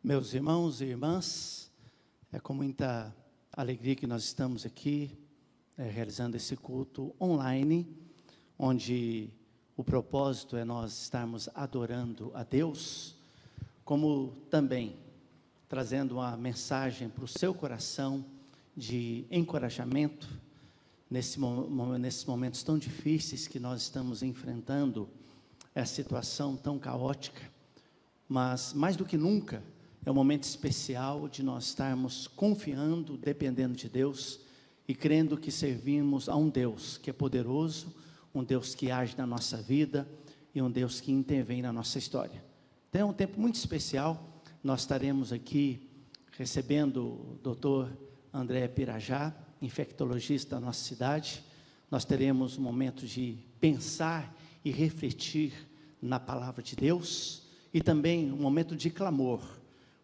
Meus irmãos e irmãs, é com muita alegria que nós estamos aqui, realizando esse culto online, onde o propósito é nós estarmos adorando a Deus, como também trazendo uma mensagem para o seu coração de encorajamento, nesses momentos tão difíceis que nós estamos enfrentando, essa situação tão caótica, mas mais do que nunca, é um momento especial de nós estarmos confiando, dependendo de Deus e crendo que servimos a um Deus que é poderoso, um Deus que age na nossa vida e um Deus que intervém na nossa história. Então é um tempo muito especial. Nós estaremos aqui recebendo o Dr. André Pirajá, infectologista da nossa cidade. Nós teremos um momento de pensar e refletir na palavra de Deus e também um momento de clamor,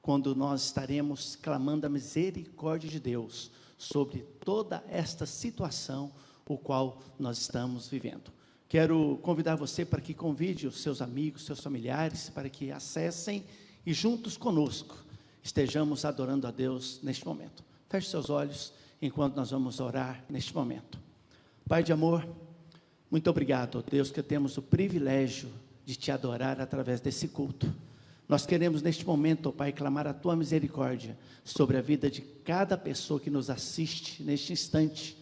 quando nós estaremos clamando a misericórdia de Deus sobre toda esta situação o qual nós estamos vivendo. Quero convidar você para que convide os seus amigos, seus familiares, para que acessem e juntos conosco estejamos adorando a Deus neste momento. Feche seus olhos enquanto nós vamos orar neste momento. Pai de amor, muito obrigado, Deus, que temos o privilégio de te adorar através desse culto. Nós queremos neste momento, ó Pai, clamar a Tua misericórdia sobre a vida de cada pessoa que nos assiste neste instante,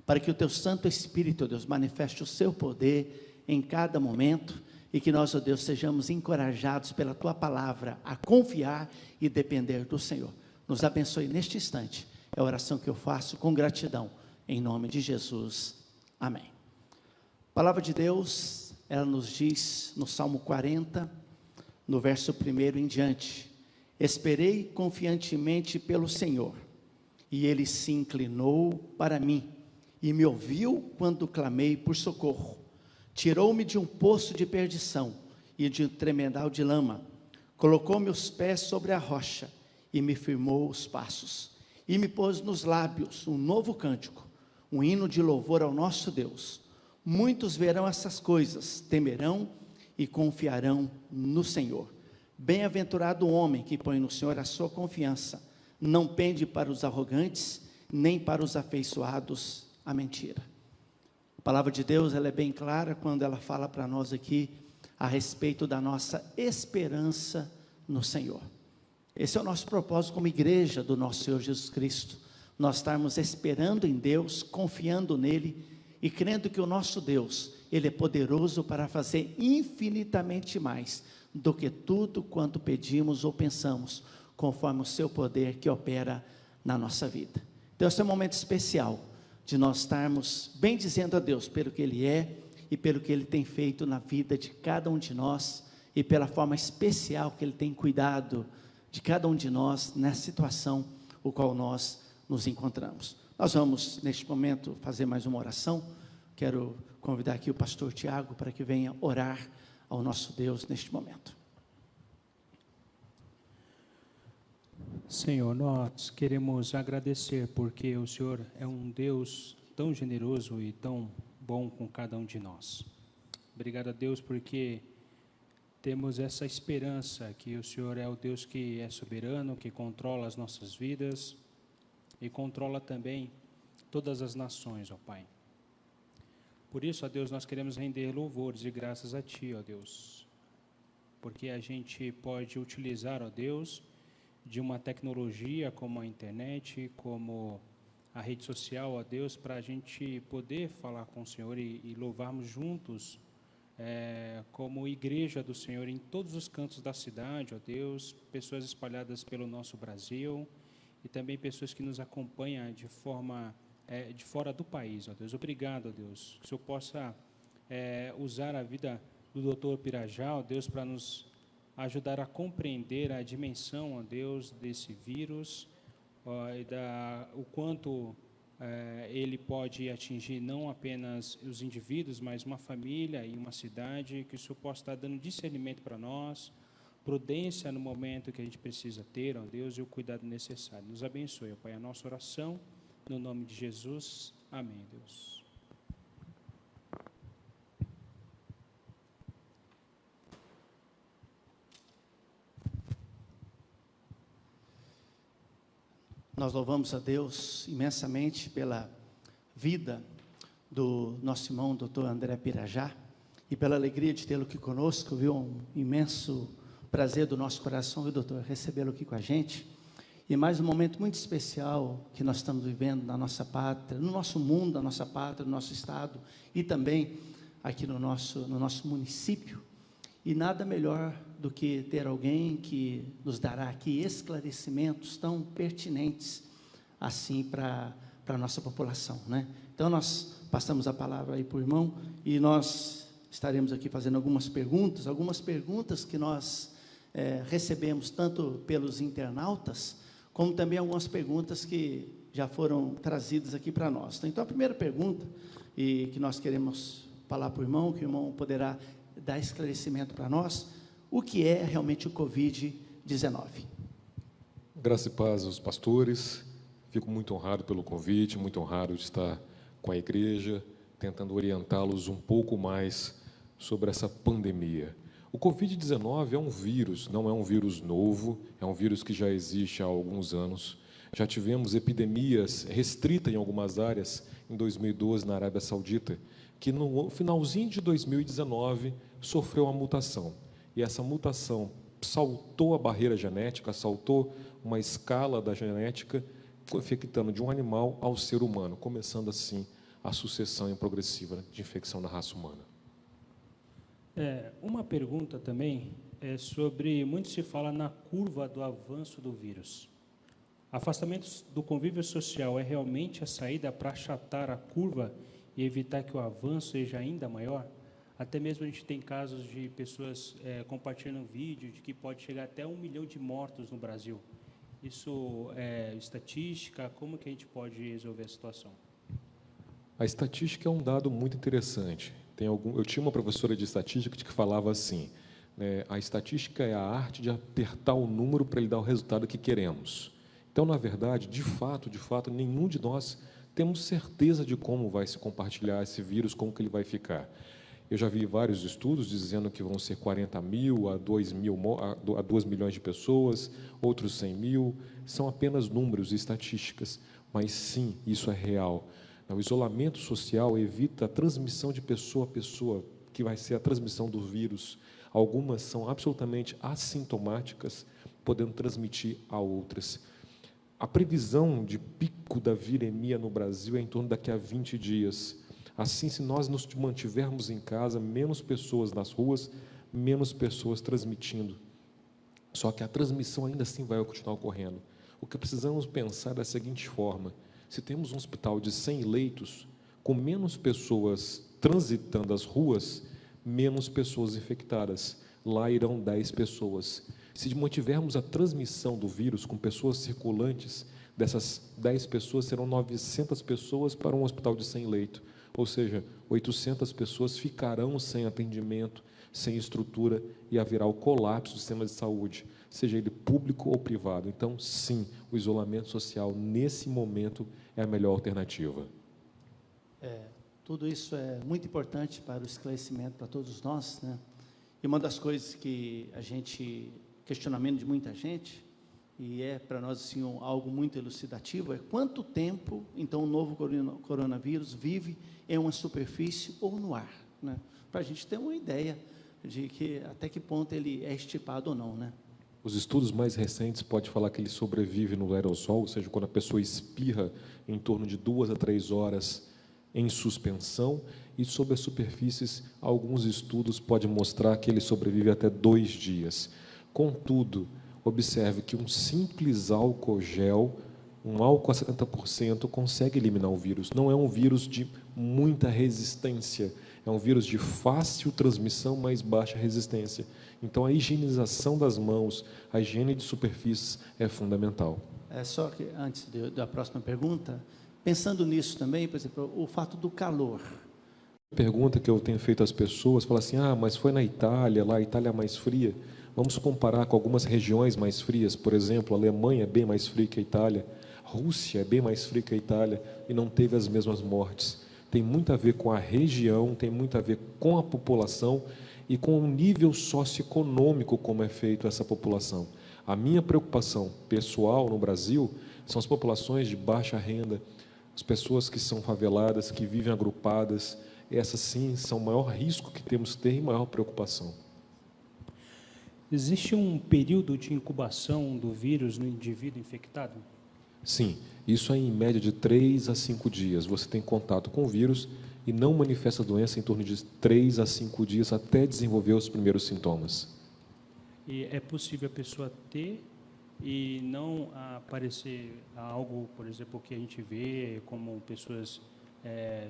para que o Teu Santo Espírito, ó Deus, manifeste o Seu poder em cada momento, e que nós, ó Deus, sejamos encorajados pela Tua palavra a confiar e depender do Senhor. Nos abençoe neste instante, é a oração que eu faço com gratidão, em nome de Jesus, amém. A palavra de Deus, ela nos diz no Salmo 40, no verso 1 em diante: esperei confiantemente pelo Senhor, e Ele se inclinou para mim, e me ouviu quando clamei por socorro. Tirou-me de um poço de perdição, e de um tremedal de lama, colocou meus pés sobre a rocha, e me firmou os passos, e me pôs nos lábios um novo cântico, um hino de louvor ao nosso Deus. Muitos verão essas coisas, temerão e confiarão no Senhor. Bem-aventurado o homem que põe no Senhor a sua confiança, não pende para os arrogantes, nem para os afeiçoados à mentira. A palavra de Deus, ela é bem clara quando ela fala para nós aqui a respeito da nossa esperança no Senhor. Esse é o nosso propósito como igreja do nosso Senhor Jesus Cristo, nós estarmos esperando em Deus, confiando nele e crendo que o nosso Deus, Ele é poderoso para fazer infinitamente mais do que tudo quanto pedimos ou pensamos, conforme o seu poder que opera na nossa vida. Então esse é um momento especial, de nós estarmos bem dizendo a Deus, pelo que Ele é, e pelo que Ele tem feito na vida de cada um de nós, e pela forma especial que Ele tem cuidado de cada um de nós, nessa situação, o qual nós nos encontramos. Nós vamos, neste momento, fazer mais uma oração. Quero convidar aqui o pastor Tiago para que venha orar ao nosso Deus neste momento. Senhor, nós queremos agradecer porque o Senhor é um Deus tão generoso e tão bom com cada um de nós. Obrigado a Deus porque temos essa esperança que o Senhor é o Deus que é soberano, que controla as nossas vidas e controla também todas as nações, ó Pai. Por isso, ó Deus, nós queremos render louvores e graças a Ti, ó Deus, porque a gente pode utilizar, ó Deus, de uma tecnologia como a internet, como a rede social, ó Deus, para a gente poder falar com o Senhor e louvarmos juntos, como igreja do Senhor em todos os cantos da cidade, ó Deus, pessoas espalhadas pelo nosso Brasil e também pessoas que nos acompanham de forma de fora do país, ó Deus. Obrigado, ó Deus, que o Senhor possa usar a vida do Dr. Pirajá, ó Deus, para nos ajudar a compreender a dimensão, ó Deus, desse vírus, o quanto ele pode atingir não apenas os indivíduos, mas uma família e uma cidade, que o Senhor possa estar dando discernimento para nós, prudência no momento que a gente precisa ter, ó Deus, e o cuidado necessário. Nos abençoe, ó Pai, a nossa oração, no nome de Jesus, amém, Deus. Nós louvamos a Deus imensamente pela vida do nosso irmão, doutor André Pirajá, e pela alegria de tê-lo aqui conosco, viu? Um imenso prazer do nosso coração, viu, doutor, recebê-lo aqui com a gente. E mais um momento muito especial que nós estamos vivendo na nossa pátria, no nosso mundo, na nossa pátria, no nosso estado e também aqui no nosso município. E nada melhor do que ter alguém que nos dará aqui esclarecimentos tão pertinentes assim para a nossa população, né? Então nós passamos a palavra aí para o irmão e nós estaremos aqui fazendo algumas perguntas que nós recebemos tanto pelos internautas, como também algumas perguntas que já foram trazidas aqui para nós. Então, a primeira pergunta, e que nós queremos falar para o irmão, que o irmão poderá dar esclarecimento para nós, o que é realmente o Covid-19? Graça e paz aos pastores, fico muito honrado pelo convite, muito honrado de estar com a igreja, tentando orientá-los um pouco mais sobre essa pandemia. O Covid-19 é um vírus, não é um vírus novo, é um vírus que já existe há alguns anos. Já tivemos epidemias restritas em algumas áreas, em 2012, na Arábia Saudita, que no finalzinho de 2019 sofreu uma mutação. E essa mutação saltou a barreira genética, saltou uma escala da genética, infectando de um animal ao ser humano, começando assim a sucessão progressiva de infecção na raça humana. Uma pergunta também é sobre, muito se fala na curva do avanço do vírus. Afastamento do convívio social é realmente a saída para achatar a curva e evitar que o avanço seja ainda maior? Até mesmo a gente tem casos de pessoas compartilhando vídeo de que pode chegar até 1 milhão de mortos no Brasil. Isso é estatística? Como que a gente pode resolver a situação? A estatística é um dado muito interessante. Eu tinha uma professora de estatística que falava assim, né, a estatística é a arte de apertar o número para ele dar o resultado que queremos. Então, na verdade, de fato, nenhum de nós temos certeza de como vai se compartilhar esse vírus, como que ele vai ficar. Eu já vi vários estudos dizendo que vão ser 40 mil a 2 milhões de pessoas, outros 100 mil, são apenas números e estatísticas, mas sim, isso é real. O isolamento social evita a transmissão de pessoa a pessoa, que vai ser a transmissão do vírus. Algumas são absolutamente assintomáticas, podendo transmitir a outras. A previsão de pico da viremia no Brasil é em torno daqui a 20 dias. Assim, se nós nos mantivermos em casa, menos pessoas nas ruas, menos pessoas transmitindo. Só que a transmissão ainda assim vai continuar ocorrendo. O que precisamos pensar é da seguinte forma: se temos um hospital de 100 leitos, com menos pessoas transitando as ruas, menos pessoas infectadas. Lá irão 10 pessoas. Se mantivermos a transmissão do vírus com pessoas circulantes, dessas 10 pessoas serão 900 pessoas para um hospital de 100 leitos. Ou seja, 800 pessoas ficarão sem atendimento, sem estrutura, e haverá o colapso do sistema de saúde, seja ele público ou privado. Então, sim, o isolamento social, nesse momento, é a melhor alternativa. Tudo isso é muito importante para o esclarecimento para todos nós, né? E uma das coisas que questionamento de muita gente, e é para nós assim, algo muito elucidativo, é quanto tempo, então, o novo coronavírus vive em uma superfície ou no ar, né? Para a gente ter uma ideia de até que ponto ele é extirpado ou não, né? Os estudos mais recentes podem falar que ele sobrevive no aerossol, ou seja, quando a pessoa espirra em torno de 2 a 3 horas em suspensão, e sobre as superfícies, alguns estudos podem mostrar que ele sobrevive até 2 dias. Contudo, observe que um simples álcool gel, um álcool a 70%, consegue eliminar o vírus. Não é um vírus de muita resistência, é um vírus de fácil transmissão, mas baixa resistência. Então, a higienização das mãos, a higiene de superfícies é fundamental. Só que, antes da próxima pergunta, pensando nisso também, por exemplo, o fato do calor. Pergunta que eu tenho feito às pessoas, fala assim, mas foi na Itália, lá a Itália é mais fria. Vamos comparar com algumas regiões mais frias, por exemplo, a Alemanha é bem mais fria que a Itália, a Rússia é bem mais fria que a Itália e não teve as mesmas mortes. Tem muito a ver com a região, tem muito a ver com a população e com o nível socioeconômico como é feito essa população. A minha preocupação pessoal no Brasil São as populações de baixa renda, as pessoas que são faveladas, que vivem agrupadas. Essas, sim, são o maior risco que temos que ter e maior preocupação. Existe um período de incubação do vírus no indivíduo infectado? Sim, isso é em média de 3 a 5 dias. Você tem contato com o vírus e não manifesta a doença em torno de 3 a 5 dias até desenvolver os primeiros sintomas. E é possível a pessoa ter e não aparecer algo, por exemplo, que a gente vê como pessoas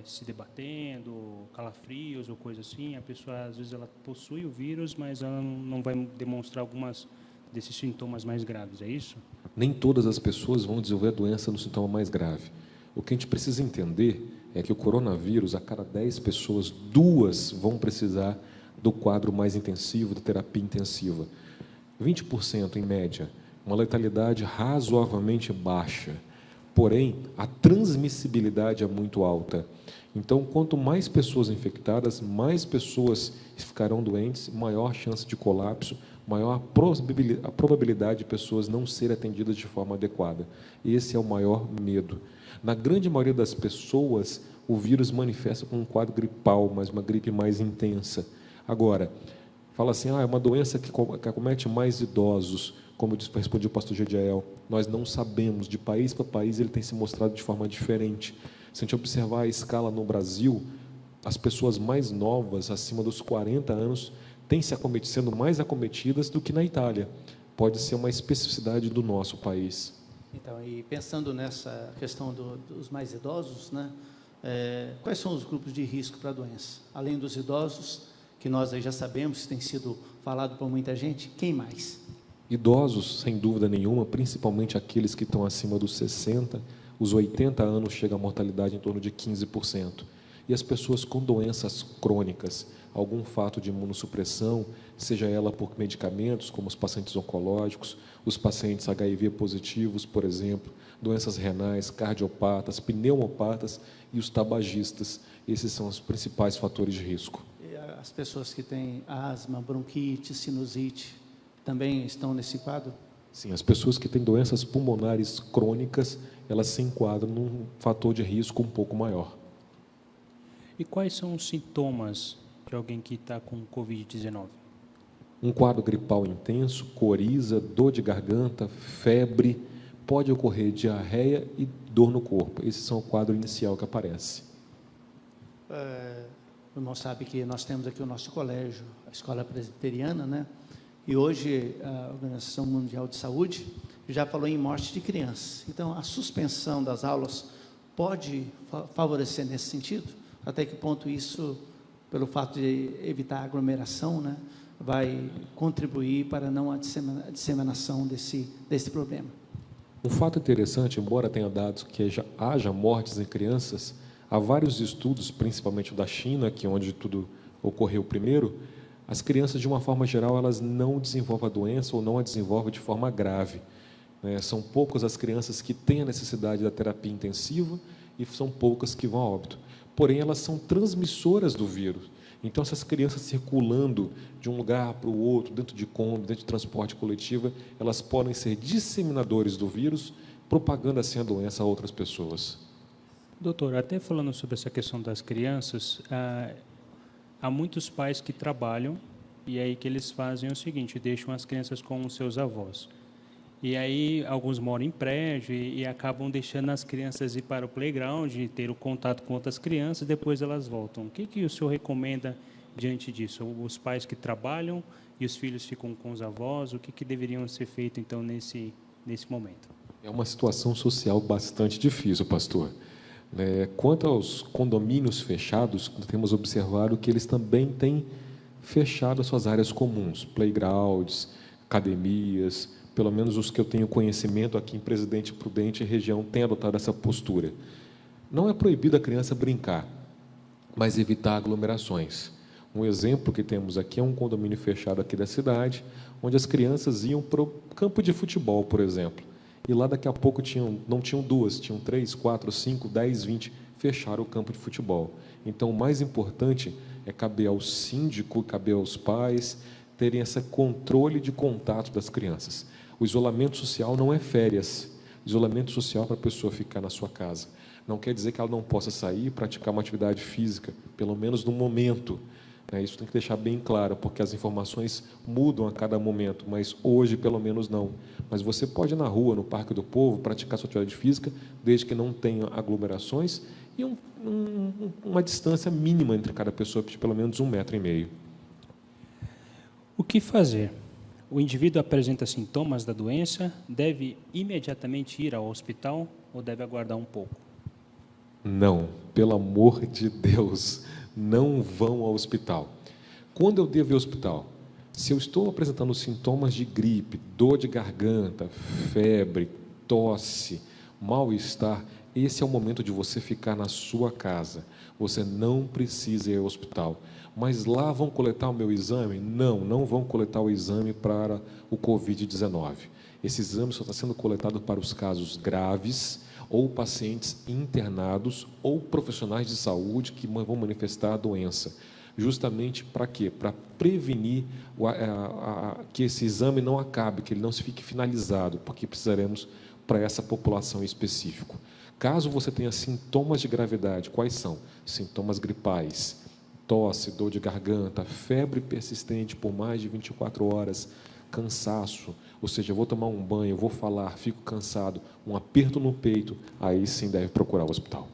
se debatendo, calafrios ou coisa assim? A pessoa, às vezes, ela possui o vírus, mas ela não vai demonstrar algumas desses sintomas mais graves, é isso? Nem todas as pessoas vão desenvolver a doença no sintoma mais grave. O que a gente precisa entender é que o coronavírus, a cada 10 pessoas, 2 vão precisar do quadro mais intensivo, da terapia intensiva. 20% em média, uma letalidade razoavelmente baixa. Porém, a transmissibilidade é muito alta. Então, quanto mais pessoas infectadas, mais pessoas ficarão doentes, maior chance de colapso, maior a probabilidade de pessoas não serem atendidas de forma adequada. Esse é o maior medo. Na grande maioria das pessoas, o vírus manifesta com um quadro gripal, mas uma gripe mais intensa. Agora, fala assim, é uma doença que acomete mais idosos, como respondeu o pastor Gediael. Nós não sabemos, de país para país ele tem se mostrado de forma diferente. Se a gente observar a escala no Brasil, as pessoas mais novas, acima dos 40 anos, têm sendo mais acometidas do que na Itália. Pode ser uma especificidade do nosso país. Então, e pensando nessa questão dos mais idosos, né, quais são os grupos de risco para a doença? Além dos idosos, que nós aí já sabemos, que tem sido falado por muita gente, quem mais? Idosos, sem dúvida nenhuma, principalmente aqueles que estão acima dos 60, os 80 anos chega a mortalidade em torno de 15%. E as pessoas com doenças crônicas, algum fato de imunossupressão, seja ela por medicamentos, como os pacientes oncológicos, os pacientes HIV positivos, por exemplo, doenças renais, cardiopatas, pneumopatas e os tabagistas. Esses são os principais fatores de risco. E as pessoas que têm asma, bronquite, sinusite, também estão nesse quadro? Sim, as pessoas que têm doenças pulmonares crônicas, elas se enquadram num fator de risco um pouco maior. E quais são os sintomas de alguém que está com Covid-19? Um quadro gripal intenso, coriza, dor de garganta, febre, pode ocorrer diarreia e dor no corpo. Esses são o quadro inicial que aparece. O irmão sabe que nós temos aqui o nosso colégio, a Escola Presbiteriana, né? E hoje a Organização Mundial de Saúde já falou em morte de crianças. Então, a suspensão das aulas pode favorecer nesse sentido? Até que ponto isso, pelo fato de evitar a aglomeração, né, vai contribuir para não a disseminação desse problema? Um fato interessante, embora tenha dados que haja mortes em crianças, há vários estudos, principalmente o da China, que é onde tudo ocorreu primeiro. As crianças, de uma forma geral, elas não desenvolvem a doença ou não a desenvolvem de forma grave. São poucas as crianças que têm a necessidade da terapia intensiva e são poucas que vão a óbito. Porém, elas são transmissoras do vírus. Então, essas crianças circulando de um lugar para o outro, dentro de Kombi, dentro de transporte coletivo, elas podem ser disseminadores do vírus, propagando assim a doença a outras pessoas. Doutor, até falando sobre essa questão das crianças, há muitos pais que trabalham e aí que eles fazem o seguinte, deixam as crianças com os seus avós. E aí alguns moram em prédio e acabam deixando as crianças ir para o playground, ter o contato com outras crianças, depois elas voltam. O que o senhor recomenda diante disso? Os pais que trabalham e os filhos ficam com os avós, o que deveriam ser feito então nesse momento? É uma situação social bastante difícil, pastor. Quanto aos condomínios fechados, temos observado que eles também têm fechado as suas áreas comuns, playgrounds, academias, pelo menos os que eu tenho conhecimento aqui em Presidente Prudente e região têm adotado essa postura. Não é proibido a criança brincar, mas evitar aglomerações. Um exemplo que temos aqui é um condomínio fechado aqui da cidade, onde as crianças iam para o campo de futebol, por exemplo. E lá daqui a pouco não tinham 2, tinham 3, 4, 5, 10, 20, fecharam o campo de futebol. Então, o mais importante é caber ao síndico, caber aos pais, terem esse controle de contato das crianças. O isolamento social não é férias. O Isolamento social para a pessoa ficar na sua casa. Não quer dizer que ela não possa sair e praticar uma atividade física, pelo menos no momento. Isso tem que deixar bem claro, porque as informações mudam a cada momento, mas hoje, pelo menos, não. Mas você pode ir na rua, no Parque do Povo, praticar sua atividade física, desde que não tenha aglomerações e uma distância mínima entre cada pessoa, de pelo menos 1,5 metro. O que fazer? O indivíduo apresenta sintomas da doença, deve imediatamente ir ao hospital ou deve aguardar um pouco? Não, pelo amor de Deus, não vão ao hospital. Quando eu devo ir ao hospital? Se eu estou apresentando sintomas de gripe, dor de garganta, febre, tosse, mal-estar, esse é o momento de você ficar na sua casa. Você não precisa ir ao hospital. Mas lá vão coletar o meu exame? Não, não vão coletar o exame para o Covid-19. Esse exame só está sendo coletado para os casos graves, ou pacientes internados, ou profissionais de saúde que vão manifestar a doença. Justamente para quê? Para prevenir que esse exame não acabe, que ele não se fique finalizado, porque precisaremos para essa população específica. Caso você tenha sintomas de gravidade, quais são? Sintomas gripais, tosse, dor de garganta, febre persistente por mais de 24 horas, cansaço, ou seja, eu vou tomar um banho, vou falar, fico cansado, um aperto no peito, aí sim deve procurar o hospital.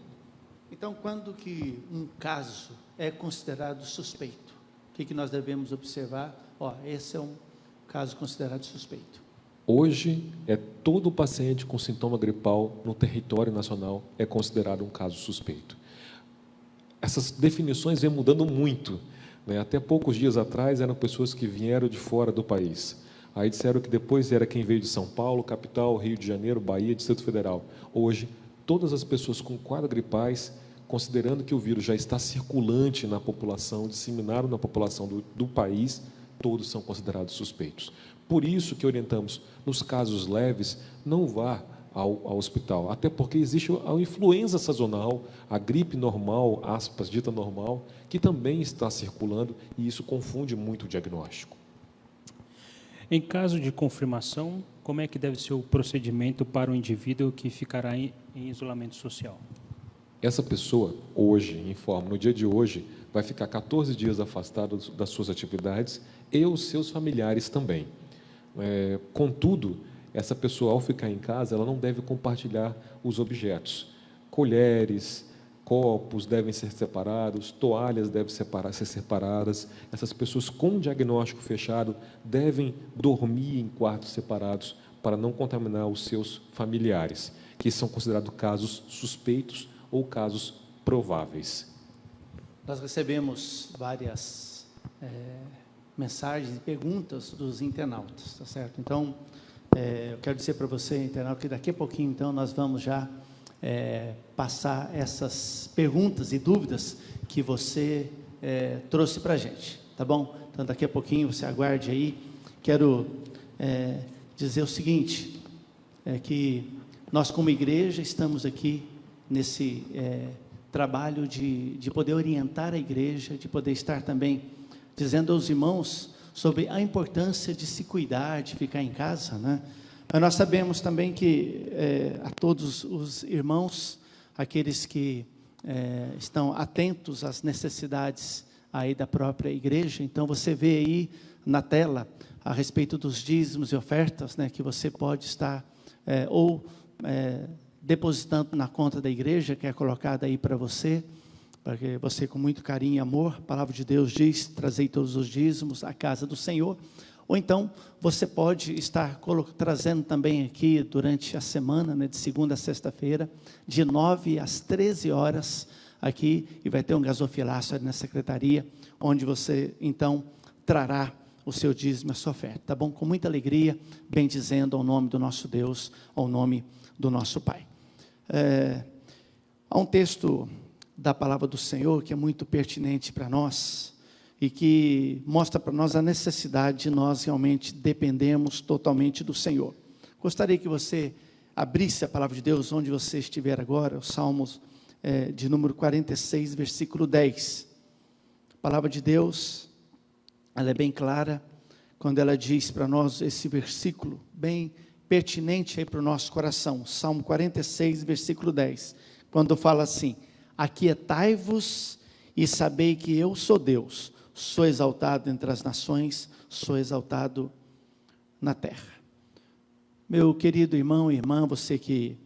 Então, quando que um caso é considerado suspeito? O que nós devemos observar? Esse é um caso considerado suspeito. Hoje, todo paciente com sintoma gripal no território nacional é considerado um caso suspeito. Essas definições vêm mudando muito. Até poucos dias atrás, eram pessoas que vieram de fora do país. Aí disseram que depois era quem veio de São Paulo, capital, Rio de Janeiro, Bahia, Distrito Federal. Hoje, todas as pessoas com quadros gripais, considerando que o vírus já está circulante na população, disseminado na população do país, todos são considerados suspeitos. Por isso que orientamos, nos casos leves, não vá ao hospital, até porque existe a influenza sazonal, a gripe normal, aspas, dita normal, que também está circulando e isso confunde muito o diagnóstico. Em caso de confirmação, como é que deve ser o procedimento para o indivíduo que ficará em isolamento social? Essa pessoa, hoje, no dia de hoje, vai ficar 14 dias afastado das suas atividades e os seus familiares também. Contudo, essa pessoa, ao ficar em casa, ela não deve compartilhar os objetos. Colheres, copos devem ser separados, toalhas devem ser separadas. Essas pessoas com diagnóstico fechado devem dormir em quartos separados para não contaminar os seus familiares, que são considerados casos suspeitos ou casos prováveis. Nós recebemos várias mensagens e perguntas dos internautas, tá certo? Então, eu quero dizer para você, internauta, que daqui a pouquinho, então, nós vamos já passar essas perguntas e dúvidas que você trouxe para a gente, tá bom? Então, daqui a pouquinho, você aguarde aí. Quero dizer o seguinte, que nós, como igreja, estamos aqui nesse trabalho de poder orientar a igreja, de poder estar também dizendo aos irmãos sobre a importância de se cuidar, de ficar em casa, né? Nós sabemos também que a todos os irmãos, aqueles que estão atentos às necessidades aí da própria igreja, então você vê aí na tela a respeito dos dízimos e ofertas, né, que você pode estar depositando na conta da igreja, que é colocada aí para você, para que você, com muito carinho e amor, a palavra de Deus diz, trazei todos os dízimos à casa do Senhor. Ou então, você pode estar trazendo também aqui, durante a semana, né, de segunda a sexta-feira, de 9 às 13 horas, aqui, e vai ter um gasofilácio ali na secretaria, onde você, então, trará o seu dízimo, a sua oferta, tá bom? Com muita alegria, bendizendo ao nome do nosso Deus, ao nome do nosso Pai. Há um texto da palavra do Senhor que é muito pertinente para nós e que mostra para nós a necessidade de nós realmente dependermos totalmente do Senhor. Gostaria que você abrisse a palavra de Deus onde você estiver agora, os Salmos de número 46, versículo 10. A palavra de Deus, ela é bem clara quando ela diz para nós esse versículo bem pertinente aí para o nosso coração. Salmo 46, versículo 10, quando fala assim: aquietai-vos e sabei que eu sou Deus, sou exaltado entre as nações, sou exaltado na terra. Meu querido irmão e irmã, você que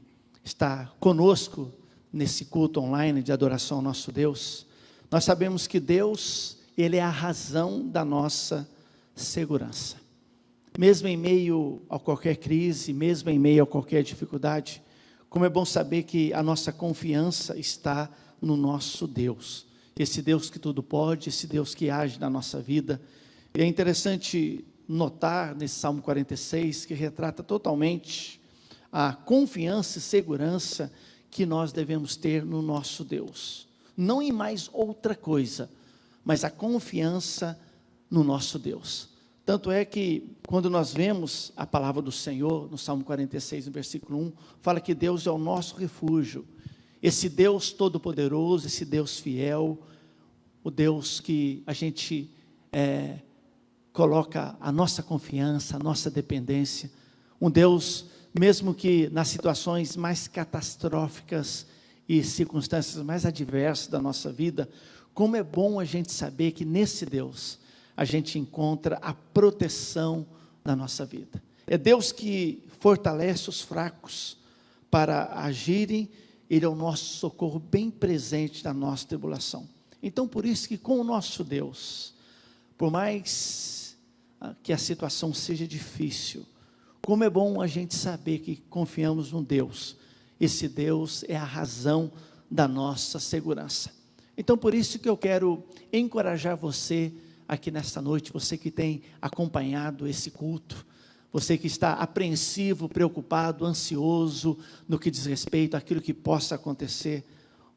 está conosco nesse culto online de adoração ao nosso Deus, nós sabemos que Deus, Ele é a razão da nossa segurança. Mesmo em meio a qualquer crise, mesmo em meio a qualquer dificuldade, como é bom saber que a nossa confiança está no nosso Deus. Esse Deus que tudo pode, esse Deus que age na nossa vida. E é interessante notar nesse Salmo 46, que retrata totalmente a confiança e segurança que nós devemos ter no nosso Deus. Não em mais outra coisa, mas a confiança no nosso Deus. Tanto é que, quando nós vemos a palavra do Senhor, no Salmo 46, no versículo 1, fala que Deus é o nosso refúgio. Esse Deus todo-poderoso, esse Deus fiel, o Deus que a gente coloca a nossa confiança, a nossa dependência. Um Deus, mesmo que nas situações mais catastróficas e circunstâncias mais adversas da nossa vida, como é bom a gente saber que nesse Deus a gente encontra a proteção da nossa vida. É Deus que fortalece os fracos para agirem. Ele é o nosso socorro bem presente na nossa tribulação. Então, por isso que com o nosso Deus, por mais que a situação seja difícil, como é bom a gente saber que confiamos num Deus. Esse Deus é a razão da nossa segurança. Então, por isso que eu quero encorajar você aqui nesta noite, você que tem acompanhado esse culto, você que está apreensivo, preocupado, ansioso no que diz respeito àquilo que possa acontecer.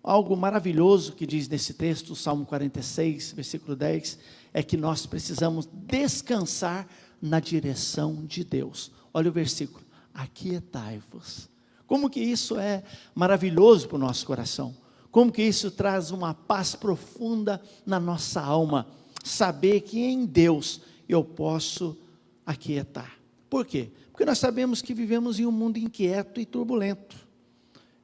Algo maravilhoso que diz nesse texto, o Salmo 46, versículo 10, é que nós precisamos descansar na direção de Deus. Olha o versículo: aquietai-vos. Como que isso é maravilhoso para o nosso coração, como que isso traz uma paz profunda na nossa alma, saber que em Deus eu posso aquietar. Por quê? Porque nós sabemos que vivemos em um mundo inquieto e turbulento,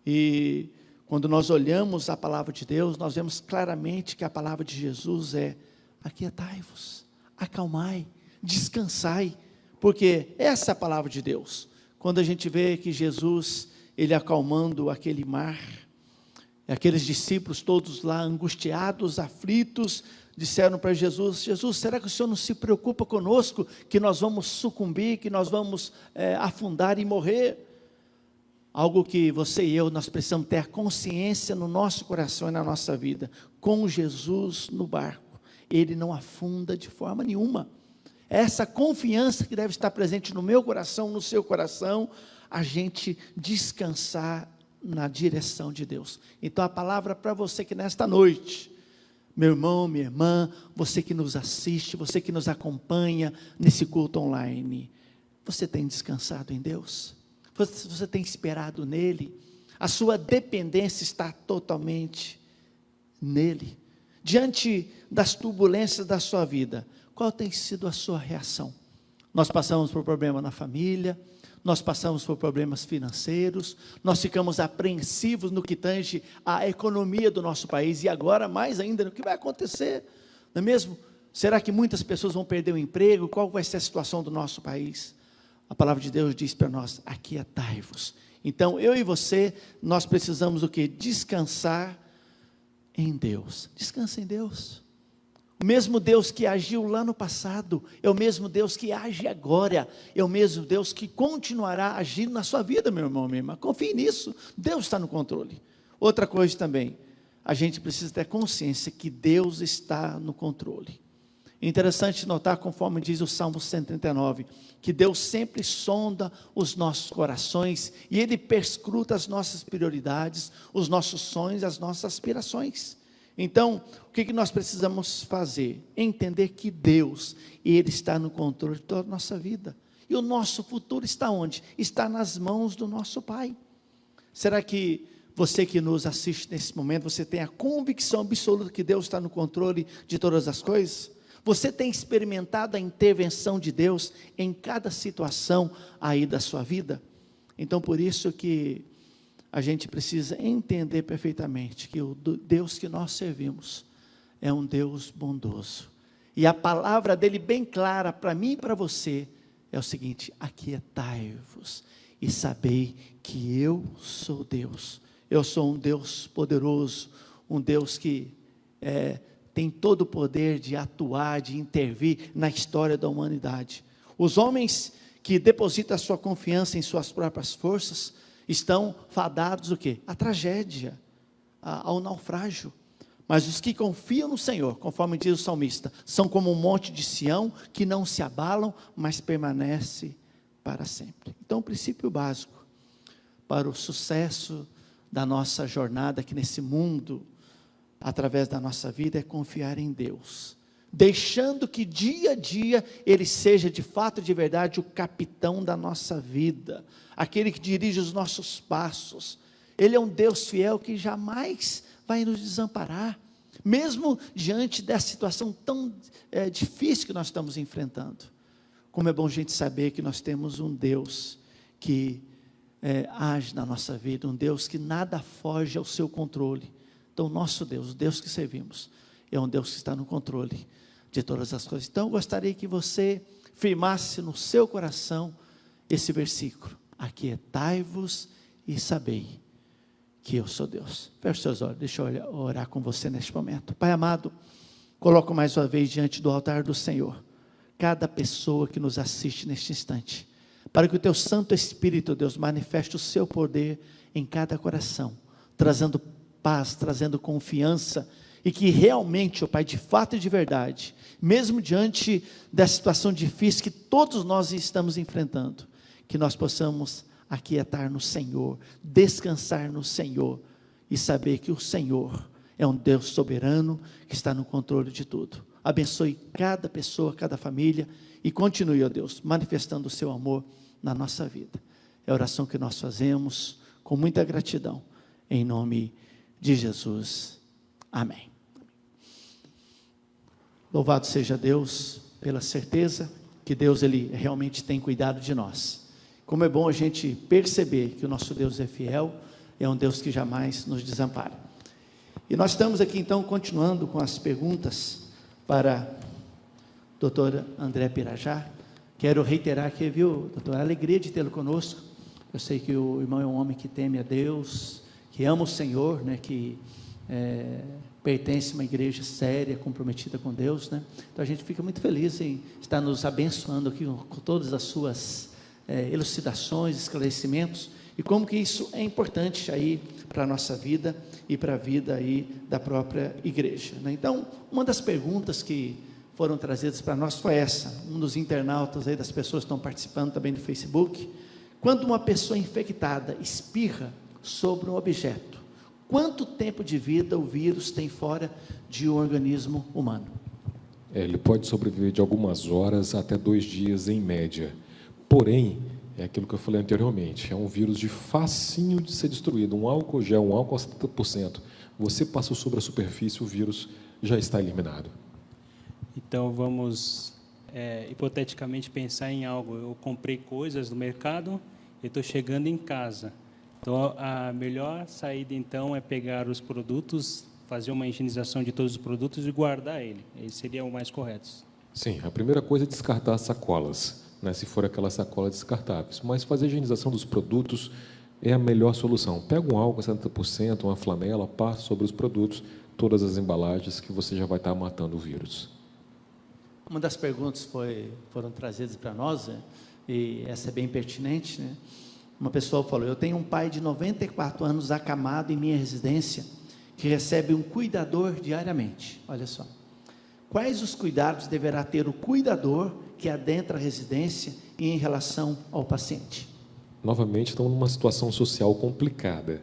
e quando nós olhamos a palavra de Deus, nós vemos claramente que a palavra de Jesus é: aquietai-vos, acalmai, descansai, porque essa é a palavra de Deus. Quando a gente vê que Jesus, Ele acalmando aquele mar, aqueles discípulos todos lá angustiados, aflitos, disseram para Jesus: Jesus, será que o Senhor não se preocupa conosco, que nós vamos sucumbir, que nós vamos afundar e morrer? Algo que você e eu, nós precisamos ter consciência no nosso coração e na nossa vida. Com Jesus no barco, Ele não afunda de forma nenhuma. Essa confiança que deve estar presente no meu coração, no seu coração, a gente descansar na direção de Deus. Então a palavra para você que nesta noite, meu irmão, minha irmã, você que nos assiste, você que nos acompanha nesse culto online, você tem descansado em Deus? Você tem esperado nele? A sua dependência está totalmente nele? Diante das turbulências da sua vida, qual tem sido a sua reação? Nós passamos por problema na família, nós passamos por problemas financeiros, nós ficamos apreensivos no que tange à economia do nosso país, e agora mais ainda, no que vai acontecer, não é mesmo? Será que muitas pessoas vão perder o emprego? Qual vai ser a situação do nosso país? A palavra de Deus diz para nós: aquietai-vos. Então, eu e você, nós precisamos o quê? Descansar em Deus. Descansa em Deus. O mesmo Deus que agiu lá no passado, é o mesmo Deus que age agora, é o mesmo Deus que continuará agindo na sua vida, meu irmão, minha irmã. Confie nisso, Deus está no controle. Outra coisa também, a gente precisa ter consciência que Deus está no controle. Interessante notar, conforme diz o Salmo 139, que Deus sempre sonda os nossos corações, e Ele perscruta as nossas prioridades, os nossos sonhos, as nossas aspirações. Então, o que nós precisamos fazer? Entender que Deus, Ele está no controle de toda a nossa vida, e o nosso futuro está onde? Está nas mãos do nosso Pai. Será que você que nos assiste nesse momento, você tem a convicção absoluta que Deus está no controle de todas as coisas? Você tem experimentado a intervenção de Deus em cada situação aí da sua vida? Então, por isso que a gente precisa entender perfeitamente que o Deus que nós servimos é um Deus bondoso. E a palavra dele bem clara para mim e para você é o seguinte: aquietai-vos e sabei que eu sou Deus. Eu sou um Deus poderoso, um Deus que tem todo o poder de atuar, de intervir na história da humanidade. Os homens que depositam a sua confiança em suas próprias forças estão fadados o quê? A tragédia, ao naufrágio. Mas os que confiam no Senhor, conforme diz o salmista, são como um monte de Sião, que não se abalam, mas permanece para sempre. Então, o princípio básico para o sucesso da nossa jornada aqui nesse mundo, através da nossa vida, é confiar em Deus, deixando que dia a dia Ele seja de fato, de verdade, o capitão da nossa vida, aquele que dirige os nossos passos. Ele é um Deus fiel que jamais vai nos desamparar, mesmo diante dessa situação tão difícil que nós estamos enfrentando. Como é bom a gente saber que nós temos um Deus que age na nossa vida, um Deus que nada foge ao seu controle. Então, nosso Deus, o Deus que servimos, é um Deus que está no controle de todas as coisas. Então, eu gostaria que você firmasse no seu coração esse versículo: aquietai-vos e sabei que eu sou Deus. Feche seus olhos, deixa eu orar com você neste momento. Pai amado, coloco mais uma vez diante do altar do Senhor cada pessoa que nos assiste neste instante, para que o teu Santo Espírito, Deus, manifeste o seu poder em cada coração, trazendo paz, trazendo confiança, e que realmente, ó Pai, de fato e de verdade, mesmo diante dessa situação difícil que todos nós estamos enfrentando, que nós possamos aquietar no Senhor, descansar no Senhor, e saber que o Senhor é um Deus soberano, que está no controle de tudo. Abençoe cada pessoa, cada família, e continue, ó Deus, manifestando o seu amor na nossa vida. É a oração que nós fazemos com muita gratidão, em nome de Jesus, amém. Louvado seja Deus pela certeza que Deus, Ele realmente tem cuidado de nós. Como é bom a gente perceber que o nosso Deus é fiel, é um Deus que jamais nos desampara. E nós estamos aqui então continuando com as perguntas para a doutora André Pirajá. Quero reiterar aqui, viu, doutor, a alegria de tê-lo conosco. Eu sei que o irmão é um homem que teme a Deus, que ama o Senhor, né, que pertence a uma igreja séria, comprometida com Deus, né? Então a gente fica muito feliz em estar nos abençoando aqui com todas as suas elucidações, esclarecimentos, e como que isso é importante aí para a nossa vida e para a vida aí da própria igreja, né? Então, uma das perguntas que foram trazidas para nós foi essa, um dos internautas aí, das pessoas que estão participando também do Facebook: quando uma pessoa infectada espirra sobre um objeto, quanto tempo de vida o vírus tem fora de um organismo humano? Ele pode sobreviver de algumas horas até 2 dias em média. Porém, é aquilo que eu falei anteriormente, é um vírus de facinho de ser destruído. Um álcool gel, um álcool a 70%, você passou sobre a superfície, o vírus já está eliminado. Então, vamos hipoteticamente pensar em algo. Eu comprei coisas no mercado e estou chegando em casa. Então, a melhor saída, então, é pegar os produtos, fazer uma higienização de todos os produtos e guardar ele. Esse seria o mais correto. Sim, a primeira coisa é descartar as sacolas, né, se for aquelas sacolas descartáveis. Mas fazer a higienização dos produtos é a melhor solução. Pega um álcool a 70%, uma flanela, passa sobre os produtos, todas as embalagens, que você já vai estar matando o vírus. Uma das perguntas foram trazidas para nós, né, e essa é bem pertinente, né? Uma pessoa falou: eu tenho um pai de 94 anos acamado em minha residência, que recebe um cuidador diariamente. Olha só, quais os cuidados deverá ter o cuidador que adentra a residência e em relação ao paciente? Novamente, estamos numa situação social complicada,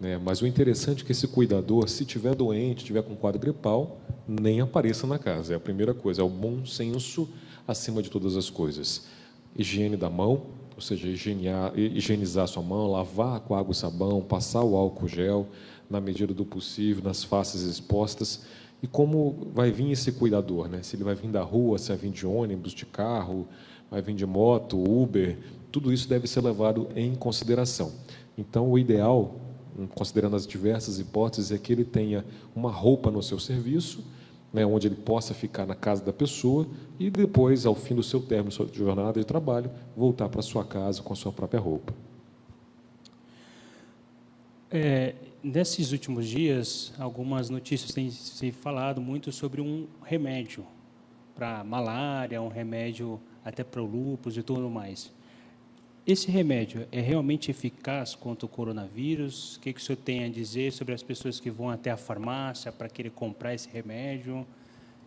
né? Mas o interessante é que esse cuidador, se estiver doente, estiver com quadro gripal, nem apareça na casa. É a primeira coisa, é o bom senso acima de todas as coisas. Higiene da mão, ou seja, higienizar sua mão, lavar com água e sabão, passar o álcool gel na medida do possível, nas faces expostas, E como vai vir esse cuidador, né? Se ele vai vir da rua, se vai vir de ônibus, de carro, vai vir de moto, Uber, tudo isso deve ser levado em consideração. Então, o ideal, considerando as diversas hipóteses, é que ele tenha uma roupa no seu serviço, né, onde ele possa ficar na casa da pessoa e depois, ao fim do seu término, sua jornada de trabalho, voltar para a sua casa com a sua própria roupa. Nesses últimos dias, algumas notícias têm se falado muito sobre um remédio para malária, um remédio até para o lúpus e tudo mais. Esse remédio é realmente eficaz contra o coronavírus? O que o senhor tem a dizer sobre as pessoas que vão até a farmácia para querer comprar esse remédio?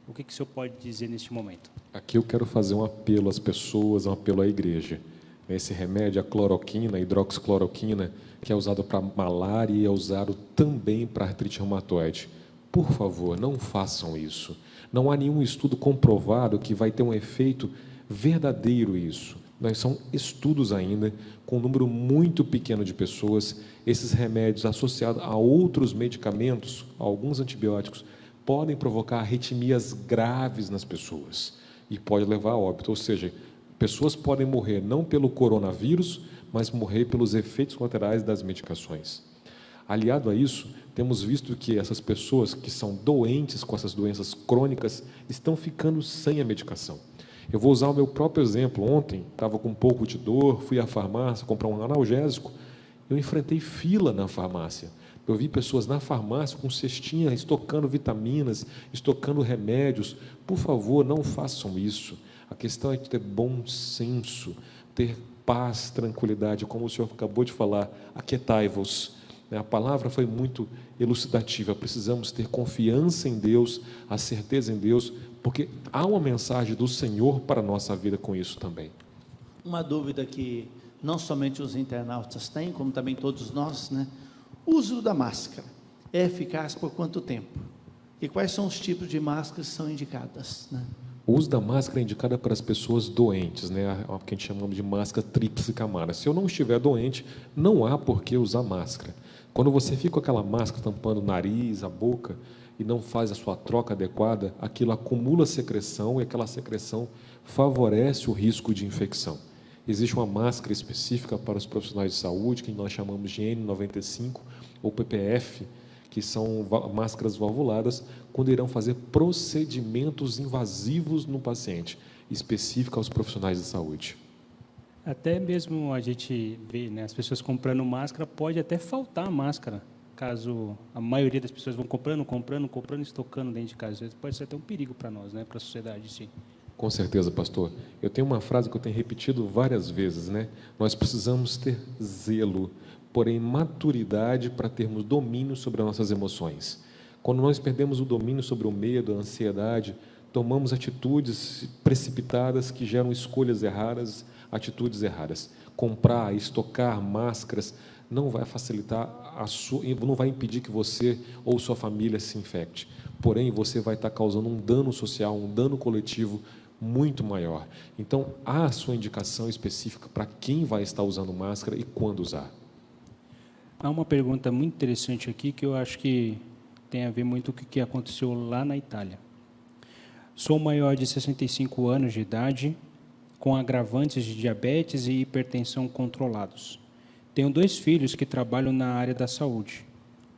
O que o senhor pode dizer neste momento? Aqui eu quero fazer um apelo às pessoas, um apelo à igreja. Esse remédio, a cloroquina, a hidroxicloroquina, que é usado para malária e é usado também para artrite reumatoide. Por favor, não façam isso. Não há nenhum estudo comprovado que vai ter um efeito verdadeiro isso. São estudos ainda, com um número muito pequeno de pessoas. Esses remédios associados a outros medicamentos, alguns antibióticos, podem provocar arritmias graves nas pessoas e pode levar a óbito. Ou seja, pessoas podem morrer não pelo coronavírus, mas morrer pelos efeitos colaterais das medicações. Aliado a isso, temos visto que essas pessoas que são doentes com essas doenças crônicas estão ficando sem a medicação. Eu vou usar o meu próprio exemplo. Ontem, estava com um pouco de dor, fui à farmácia comprar um analgésico, eu enfrentei fila na farmácia. Eu vi pessoas na farmácia com cestinha, estocando vitaminas, estocando remédios. Por favor, não façam isso. A questão é de ter bom senso, ter paz, tranquilidade, como o senhor acabou de falar, aquietai-vos. A palavra foi muito elucidativa. Precisamos ter confiança em Deus, a certeza em Deus, porque há uma mensagem do Senhor para a nossa vida com isso também. Uma dúvida que não somente os internautas têm, como também todos nós, né? O uso da máscara é eficaz por quanto tempo? E quais são os tipos de máscaras que são indicadas, né? O uso da máscara é indicado para as pessoas doentes, né? O que a gente chama de máscara tríplice camada. Se eu não estiver doente, não há por que usar máscara. Quando você fica com aquela máscara tampando o nariz, a boca, e não faz a sua troca adequada, aquilo acumula secreção e aquela secreção favorece o risco de infecção. Existe uma máscara específica para os profissionais de saúde, que nós chamamos de N95 ou PPF, que são máscaras valvuladas, quando irão fazer procedimentos invasivos no paciente, específica aos profissionais de saúde. Até mesmo a gente vê, né, as pessoas comprando máscara, pode até faltar máscara, caso a maioria das pessoas vão comprando, estocando dentro de casa. Pode ser até um perigo para nós, né, para a sociedade, sim. Com certeza, pastor. Eu tenho uma frase que eu tenho repetido várias vezes, né? Nós precisamos ter zelo, porém maturidade para termos domínio sobre as nossas emoções. Quando nós perdemos o domínio sobre o medo, a ansiedade, tomamos atitudes precipitadas que geram escolhas erradas, atitudes erradas. Comprar, estocar máscaras não vai facilitar não vai impedir que você ou sua família se infecte. Porém, você vai estar causando um dano social, um dano coletivo muito maior. Então, há a sua indicação específica para quem vai estar usando máscara e quando usar. Há uma pergunta muito interessante aqui que eu acho que tem a ver muito com o que aconteceu lá na Itália. Sou maior de 65 anos de idade, com agravantes de diabetes e hipertensão controlados. Tenho 2 filhos que trabalham na área da saúde.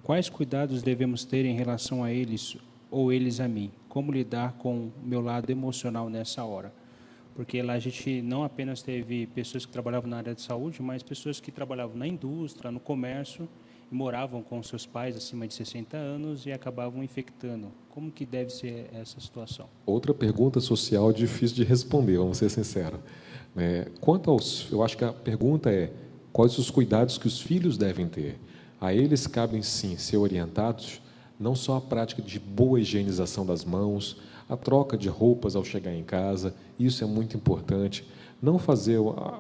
Quais cuidados devemos ter em relação a eles ou eles a mim? Como lidar com o meu lado emocional nessa hora? Porque lá a gente não apenas teve pessoas que trabalhavam na área de saúde, mas pessoas que trabalhavam na indústria, no comércio, e moravam com seus pais acima de 60 anos e acabavam infectando. Como que deve ser essa situação? Outra pergunta social difícil de responder, vamos ser sinceros. Quanto aos, eu acho que a pergunta é, quais os cuidados que os filhos devem ter? A eles cabem, sim, ser orientados, não só a prática de boa higienização das mãos, a troca de roupas ao chegar em casa, isso é muito importante. Não